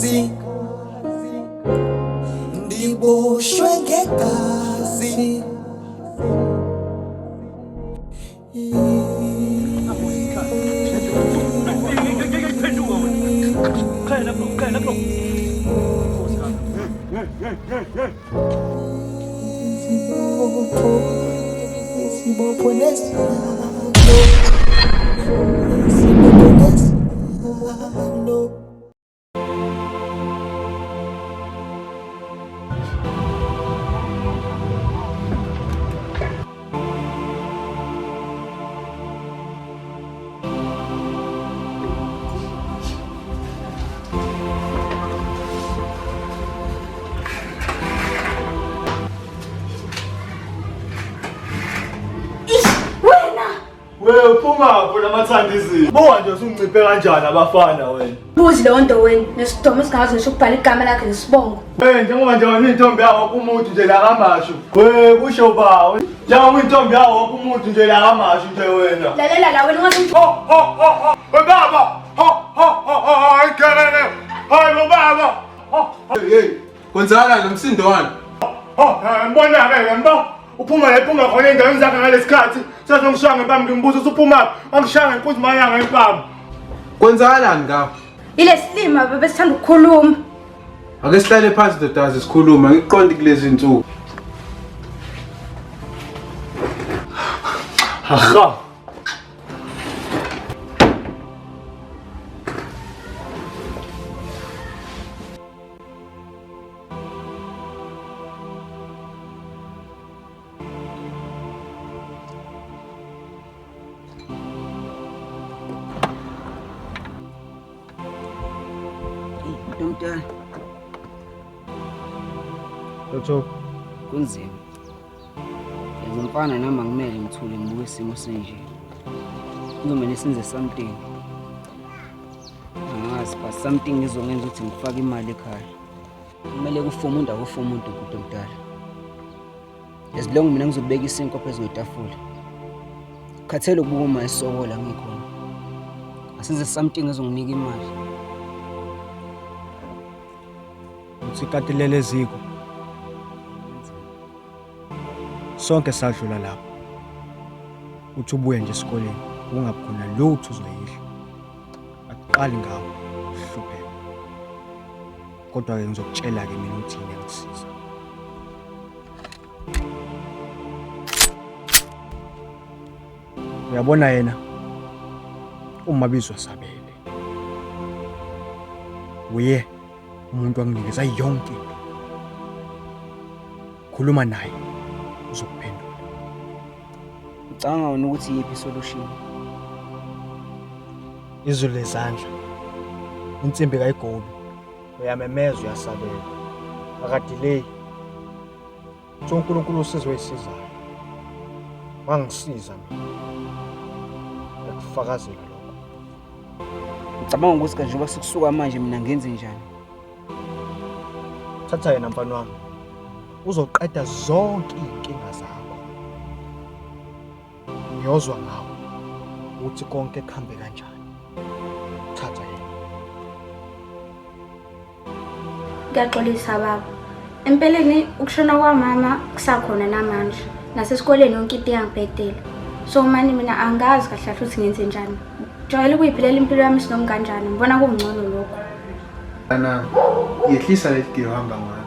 kazi ndiboshwe ngegazi Uphuma phela amathandizini. Buka nje usunginciphe kanjani abafana wena. Buzi leyo nto wena nesidomo singazi ngisho ukubhala igama lakhe nesibongo. Njengoba nje wena intombi yawo umuntu nje la kamashu. Kusho ba njengoba intombi yawo umuntu nje la kamashu nje wena. Lalela la wena ungathi baba. Ayikele. Hayi baba. Hey, kwenzakala nomsindo wani? Mbona ke mbo. Uphuma la iphuma khona endaweni zakhe ngalesikhathi. Sasongishanga impama ngimbuza usuphuma. Angishanga inkunzi mayanga impama. Kwenzakalani ngawo? ile silima bebesithanda ukukhuluma. Ake sihlale phansi dodazi sikhuluma ngiqondi kulezi insuku. Haha. Mntwana. Lotho Kunzima. Yazi mfana noma ngimele ngithule ngibuke isimo senje. Kuzomela senze something. Angazi but something ngizongenza ukuthi ngifake imali ekhaya. Kumele kufome indawo ufome umuntu kude mdala. As long mina ngizobeka isinko phezulu kwetafula. Khathele ukubuka uma isokola ngikhona. Asenze something ezonginika imali. Sikatelele eziko sonke sadlula lapho uthi ubuye nje esikoleni ungabukhona lutho uzoyidla aqali ngawo hlupheka kodwa ke ngizokutshela ke mina ukuthi yini ngisiza uyabona yena umabizwa Sabele uye umuntu wanginikeza yonke into. Khuluma naye uzokuphendula. Ngicanga wena ukuthi yipi solution. Izwi lezandla. Insimbi kayigobi. Uyamemeza uyasabela. Akadelay. uNkulunkulu usizo esizayo. Wangisiza mina. Ukufakazela lokho. Ngicabanga ukuthi kanjengoba sikusuka manje mina ngenze njani. Thatha yena mfana wami. Uzoqeda zonke inkinga zakho. Ngiyozwa ngawo ukuthi konke kuhambe kanjani. Thatha yena. Ngiyaxolisa baba. Empeleni ukushona kwamama kusakhona namanje. Nasesikoleni yonke into iyangibhedela. So manje mina angazi kahle ukuthi ngenze njani. Jwayele ukuyiphilela impilo yami sinoma kanjani. Ngibona kungcono lokho. Ana yehlisa lethi uhamba ngalo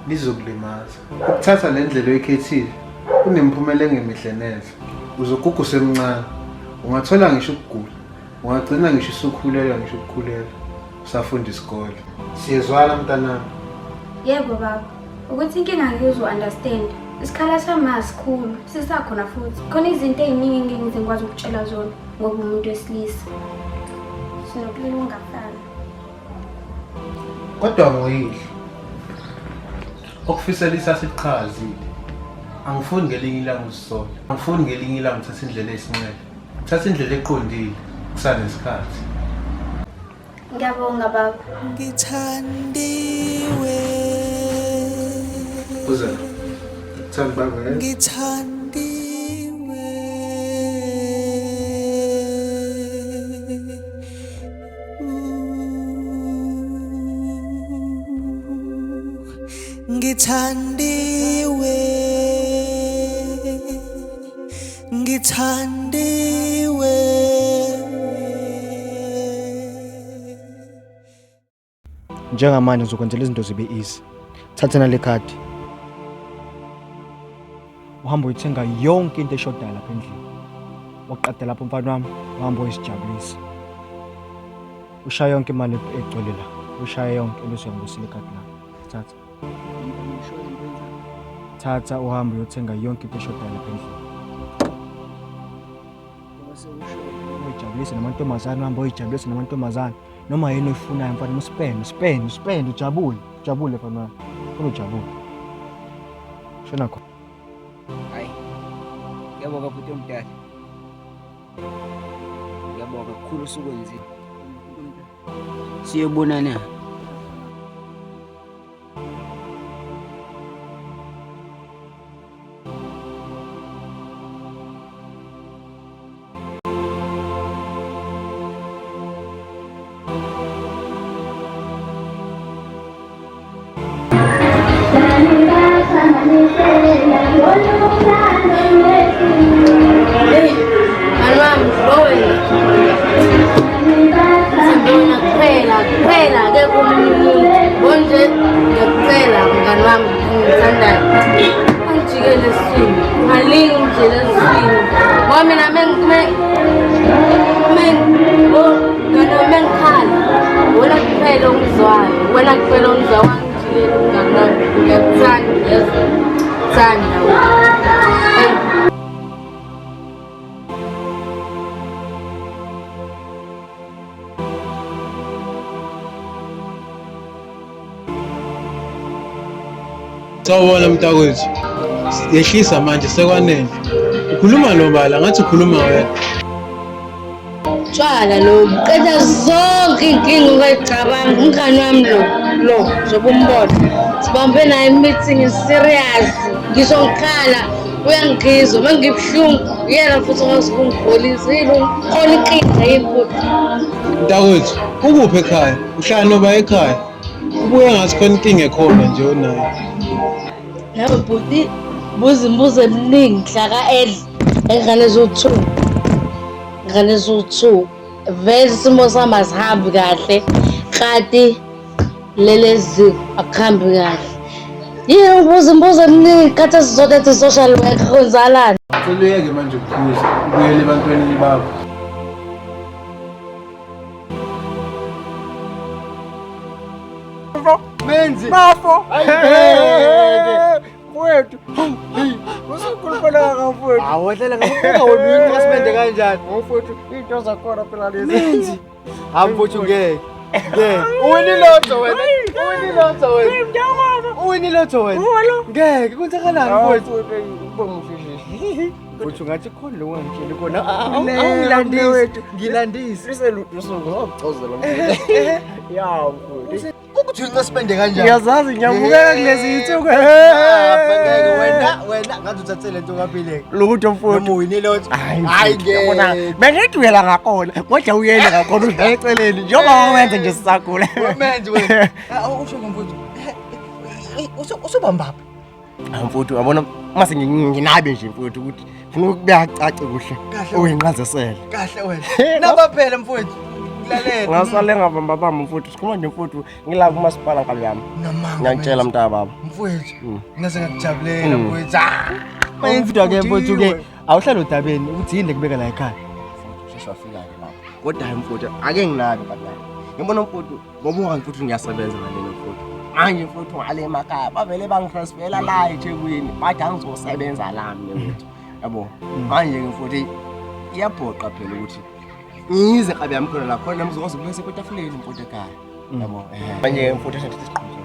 lizokulimaza ukuthatha le ndlela oyikhethile kunemphumela engemihle neze uzoguga usemncane ungathola ngisho ukugula ungagcina ngisho usukhulela ngisho ukukhulela usafunda isikole siyezwala mntanami Yebo baba ukuthi inkinga ngizwe understand isikhala sami asikhulu sisakhona futhi khona izinto eziningi engeke ngikwazi ukutshela zona ngoba umuntu wesilisa sinokulila ungafana kodwa ngoyidla okufisela isasiqhazile angifuni ngelinye ilanga usisola angifuni ngelinye ilanga uthatha indlela esinqele uthatha indlela eqondile kusanesikhathi ngiyabonga baba ngithandiwe uza thanda baba ngithandiwe ngithandiwe ngithandiwe. Njengamanje uzokwenzela izinto zibe easy. Thatha nale khadi. Uhamba uyithenga yonke into eshodayo lapha endlini. Waqeda lapho mfana wami, uhamba uyisijabulisa. Ushaya yonke imali egcwele la. Ushaya yonke bese uyangibusela ikhadi la. Thatha uhamba uyothenga yonke into eshodayo lapha endlini. Uyijabulise namantombazane, uhamba uyijabulise namantombazane. Noma yini oyifunayo mfana, uspend, ujabule mfana wami. Ufuna ujabule. Shona khona. Hayi. Ngiyabonga futhi omdala. Ngiyabonga kakhulu usukwenzile. Siyobonana. Sawubona mntakwethu. Yehlisa manje sekwanele. Ukhuluma nobala ngathi ukhuluma wena. Tshwala lo qeda zonke inkinga ongayicabanga umngani wami lo zobumbona. Sibambe naye meeting serious. Ngizongikhala uyangizwa mangibhlungu yena futhi ongazikungipholisa yilo khona inkinga yimfuthi. Mntakwethu, ukuphi ekhaya? Uhlala noba ekhaya. Ubuye ngathi khona inkinga ekhona nje onayo. Yabo bhuti imbuzo eminingi hlaka edla engane zo2 vele isimo sami asihambi kahle kanti lelezi akuhambi kahle yini imbuzo eminingi khathi sizoletha social worker kwenzalana. Seluyeke manje ukuphuza ubuyele ebantwaneni bakho. Menzi. Bafo. Mfowethu. Usukhuluphala ngafowethu. Awehlela ngakubona wena ungasipende kanjani? Mfowethu, into zakhona phela lezi. Menzi. Mfowethu ngeke. Uwinilotho wena. Uwinilotho wena. Ngeke kwenzakalani mfowethu? Mfowethu ngathi khona lo ngangitshela khona. Awungilandisi. Ngilandisi. Ngizocozela mfowethu. Ya mfowethu. Ukuthi ungasipende kanjani? Ngiyazazi ngiyabukeka kulezi insuku. Wena ngathi uthathe lento kaphileke. Lokutho mfowethu. Noma uyinilotho. Hayi ngiyabona. Bengidwela ngakona. Kodwa uyele ngakona udla eceleni. Njengoba wenza nje sisakhula. Wamenze wena. Usho mfowethu. Usubamba. Mfowethu uyabona mase nginabe nje mfowethu ukuthi ufuna ukuyacaca kuhle. Uyinqazesele. Kahle wena. Naba phela mfowethu. Ngasale ngabamba bamba mfowethu sikhuluma nje mfowethu ngilapha umasipala ngalo yami ngiyantshela mntaka baba mfowethu ngaze ngakujabulela mfowethu mfowethu ake mfowethu ke awuhlala udabeni ukuthi yini lekubeka la ekhaya sheshwafika ke baba kodwa hayi mfowethu ake nginabe baba ngibona mfowethu ngoba ungazi mfowethu ngiyasebenza ngalena mfowethu manje mfowethu ngale emakhaya bavele bangitransfera la eThekwini bathi angizosebenza la mina mfowethu yabo manje ke mfowethu iyabhoqa phela ukuthi ngize qabe yami khona la khona mzokwazi ukubese kwetafuleni mfowethu ekhaya yabo manje mfowethu sengithi siqhubeke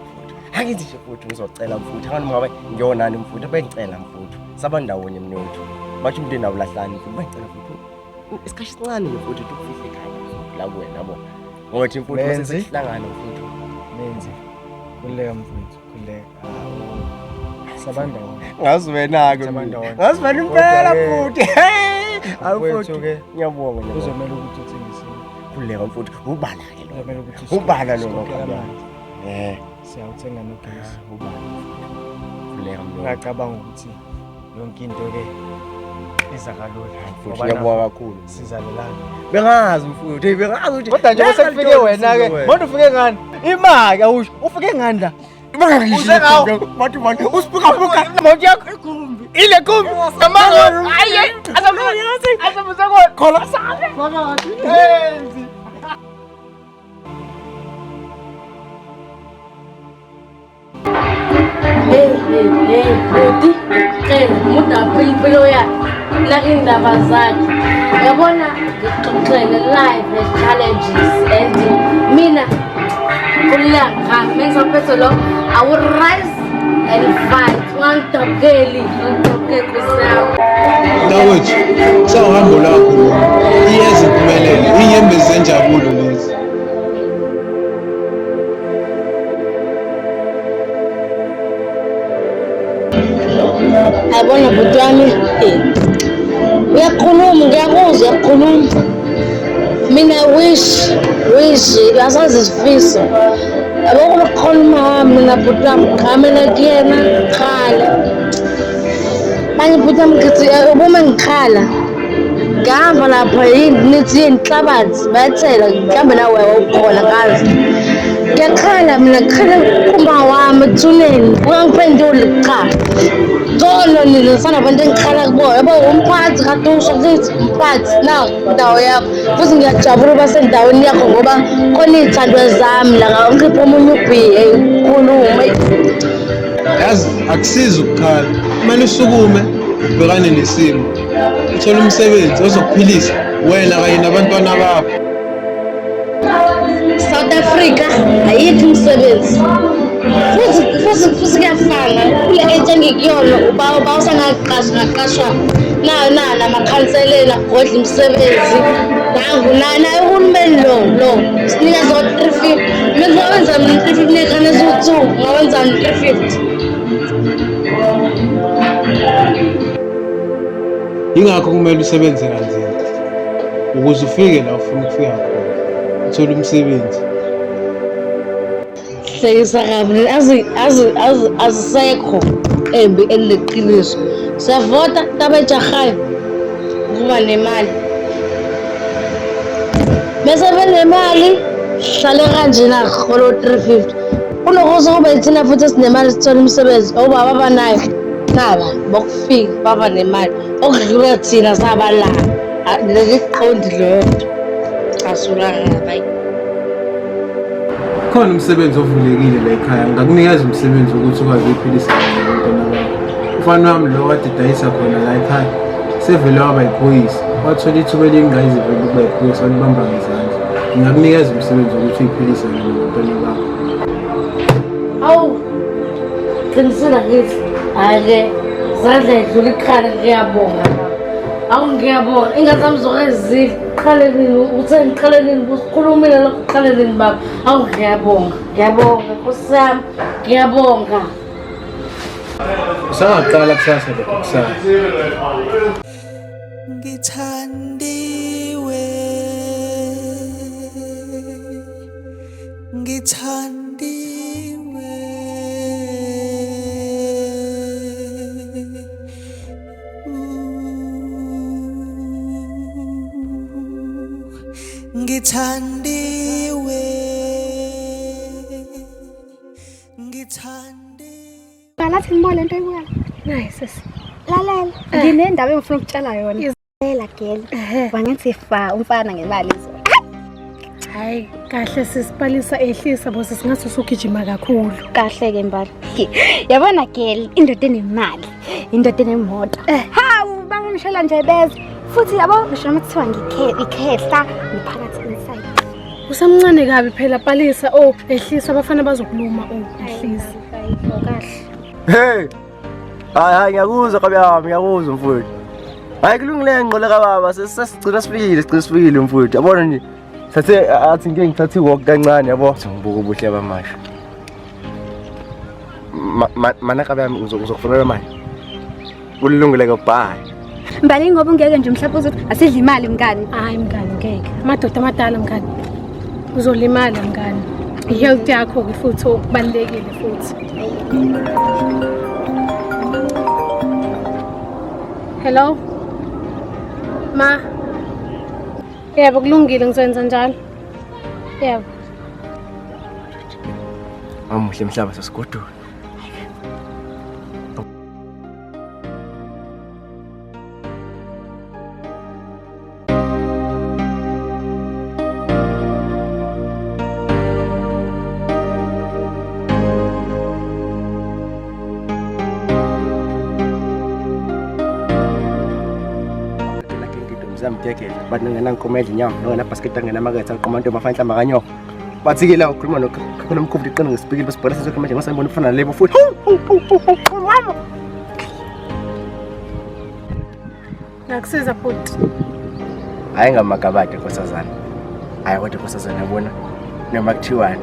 mfowethu angithi nje mfowethu ngizocela mfowethu ngani ngabe ngiyonani mfowethu bengicela mfowethu sabandawonye mnotho bathi umntwana awulahlani mfowethu bengicela mfowethu isikhathi sincane mfowethu ukufihle ekhaya la kuwena yabo ngothi mfowethu masesihlangana mfowethu menze kuleka mfowethu kuleka sabandawonye ngazi wena ke ngazi wena impela mfowethu awufuthu ke ngiyabonga nje uzomela ukuthi uthengise kuleka mfowethu ubala ke lo ubala lo Siyawuthenga nogesi. Vuleka mlo. Ngacabanga ukuthi yonke into ke iza kalula. Futhi ngiyabonga kakhulu. Sizalelana. Bengazi mfuthu, bengazi ukuthi Kodwa nje sekufike wena ke. Manje ufike ngani? Imali awusho. Ufike ngani la? Uzengawo. Mathi usibuka imoto yakho ikhumbi. Ile khumbi. Amanga. Ayi. Asamuza khola sale. Phakathi. Enzi. Bhuti, cela umuntu aphila impilo yakhe nakindaba zakhe. Uyabona ngixoxele live challenges and mina kulanga mengizophethe lo I will rise and fight. Ungangidokeli kusami. Dawethu, sawuhambo lakho lo. Iyeza impumelelo, inyembezi zenjabulo lezi. Ayibona bhuti wami, uyakhuluma, ngiyakuzwa uyakhuluma. Mina wish asazi isifiso. Yabo kuba khona umama mina bhuti wami ngiqhamela kuyena ngikhala. Manje bhuti wami ngithi uma ngikhala ngihamba lapha nithi inhlabathi bayathela mhlawumbe nawe wawukhona ngazi. Ngiyakhala mina ngikhala kumba wami ethuneni ungangiphenduli cha. Ngcono nilisana abantu engikhala kubona yabo umphathi kaDusha kithi umphathi nawo yakho futhi ngiyajabula uba sendaweni yakho ngoba khona izithandwa zami la ngipha omunye ubhiye ukhulume. Yazi akusizi ukukhala. Kumele usukume ubhekane nesimo. Uthola umsebenzi ozokuphilisa wena kanye nabantwana bakho. South Africa ayikho imisebenzi. Futhi kuyafana kule age engikuyona uba usangaqashwa nayo namakhanselela godla imisebenzi nangu naye uhulumeni lo sinika zo 350 mina ngawenza mina 350 nekhane zo2 ngawenza 350. Ingakho kumele usebenze kanzima ukuze ufike la ufuna ukufika khona. Uthola umsebenzi. Hlekisa kabi azisekho embi eliqiniso. Siyavota tabejahayo kuba nemali. Bese benemali hlale kanje na kholo 350. Kunokuze kube yithina futhi esinemali sithola umsebenzi obaba abanayo. Naba bokufika baba nemali. Okudlula thina sabalanga. Leziqondi lo. Asula hayi. Khona umsebenzi ovulekile la ekhaya. Ngakunikeza umsebenzi ukuthi ukwazi ukuphilisa abantwana bakho. Ufana wami lo kade dayisa khona la ekhaya. Sevele waba yiphoyisa. Wathola ithuba elingayizivela ukuba yiphoyisa walibamba ngezandla. Ngakunikeza umsebenzi ukuthi uyiphilise abantwana bakho. Awu. Qinisela ngithi ake zadla edlula ikhala ngiyabonga. Awu ngiyabonga ingazami zokezidla qhalelini uthe ngiqhalelini busikhulumile lokho qhalelini baba. Awu ngiyabonga kusami ngiyabonga. Usangaqala kusasa lokho kusasa. Ngithandiwe ngithandiwe Balathi ngibone into ebuya. Nayi sisi. Lalela. Nginendaba engifuna ukutshela yona. Izela girl. Wangithi fa umfana ngemali izo. Hayi kahle sisipalisa ehlisa bose singathi usugijima kakhulu. Kahle ke mbali. Yabona girl, indoda enemali, indoda enemoto. Hawu bangishela nje beze. Futhi yabo ngisho noma kuthiwa ikhehla ngiphakathi inside. Usamncane kabi phela palisa ehlisa abafana bazokuluma ehlisa. Kahle. Hey. Hayi ngiyakuzwa kabiyami, ngiyakuzwa mfowethu. Hayi kulungile ngqola kababa, sesigcina sifikile mfowethu. Yabona nje. Sathe athi ngeke ngithathe walk kancane yabo. Ngibuka ubuhle bamasha. Mana kabiyami uzokufunela manje. Kulungile kabhayi. Mbali ngoba ungeke nje mhlawumbe uzothi asidla imali mngani. Hayi mngani ngeke. Amadoda amadala mngani. Uzolimala mngani. i-health yakho-ke futhi okubalulekile futhi. Hello? Ma? Yebo, kulungile ngizoyenza njalo. Yebo. Amuhle mhlaba sesigodolo. But ngena ngikomedla inyama ngena basket ngena market aqomanto bafanhla makanyo bathi ke la ukhuluma nokhona umkhumbi iqina ngesipikile basibhala sekomedla ngasayibona ufana lebo futhi mama Ngakusiza futhi. hayi ngamakabade nkosazana hayi kodwa nkosazana yabona noma kuthiwani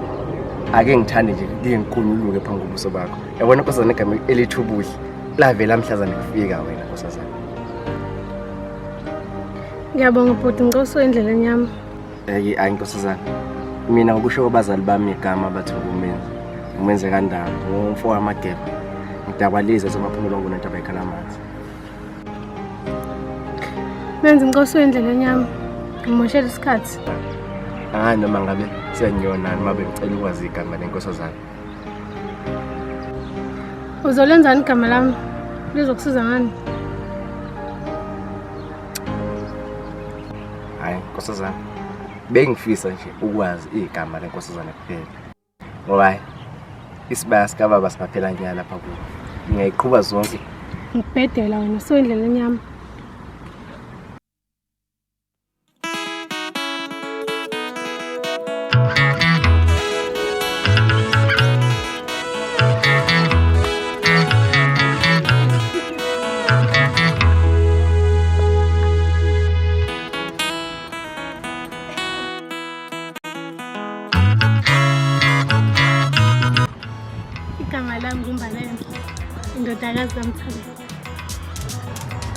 ake ngithande nje lingikhululuke phambi kobuso bakho yabona nkosazana igama elithubuhle lavela mhlazana kufika wena nkosazana. Ngiyabonga bhuti ngicela endleleni yami. Hayi nkosazana. Mina ngokusho kwabazali bami igama bathi umenze kanjani ngomfo wamageba. Ngidakwaliza semaphumulo ngona into abayikhala amanzi. Menze ngicela endleleni yami. Ngimoshela isikhathi. Hayi noma ngabe siyanyona noma bengicela ukwazi igama lenkosazana. Uzolenzani igama lami? Lizokusiza ngani? Hayi nkosazana. Bengifisa nje ukwazi igama lenkosazana kuphela. Ngoba isibaya sikababa sibaphela nyala lapha kubo. Ngiyayiqhuba zonke. Ngibhedela wena endleleni yami. Igama lami nguMbalenhle, indodakazi kaMthando.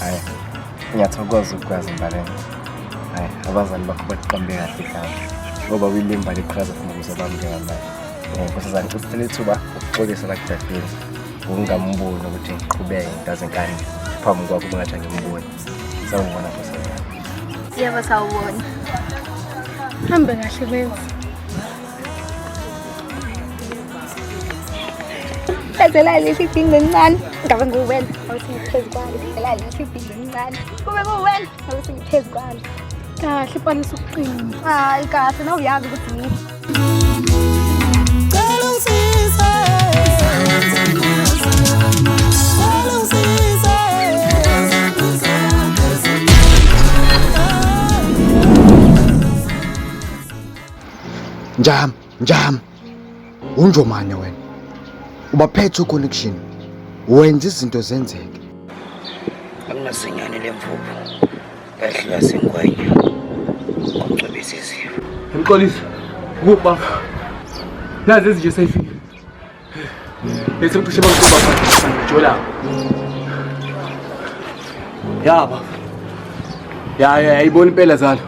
Hayi, ngiyathokoza ukwazi Mbalenhle. Hayi, abazali bakho baqambe kahle ekhaya. Ngoba uyilimba leqhaza funa ukuzobamba njengamanje. Nkosazana usithele ithuba ukuxolisa la kudadeni. Ungamboni ukuthi ngiqhubeke ntazenkani phambi kwakho ungathi ngimboni. Sawubona nkosazana. Yebo sawubona. Hambe kahle benzi. Phezela leli ibhinga encane. Ngabe nguwena awuthi ngiphezu kwalo. Phezela leli ibhinga encane. Kube nguwena awuthi ngiphezu kwalo. Kahle ibalisa ukuqina. Hayi kahle nawuyazi ukuthi yini. Njam. Unjomane wena. Ubaphethe connection. Wenza izinto zenzeke. Akunasenyane lemvubu. Kahle sengwenya. Kucwebisa izifo. Ngixolisa. Kuba. Nazi ezinje sayifika. Bese ukushe bakuba phansi jola. Yaba. Ya ayibona impela zalo.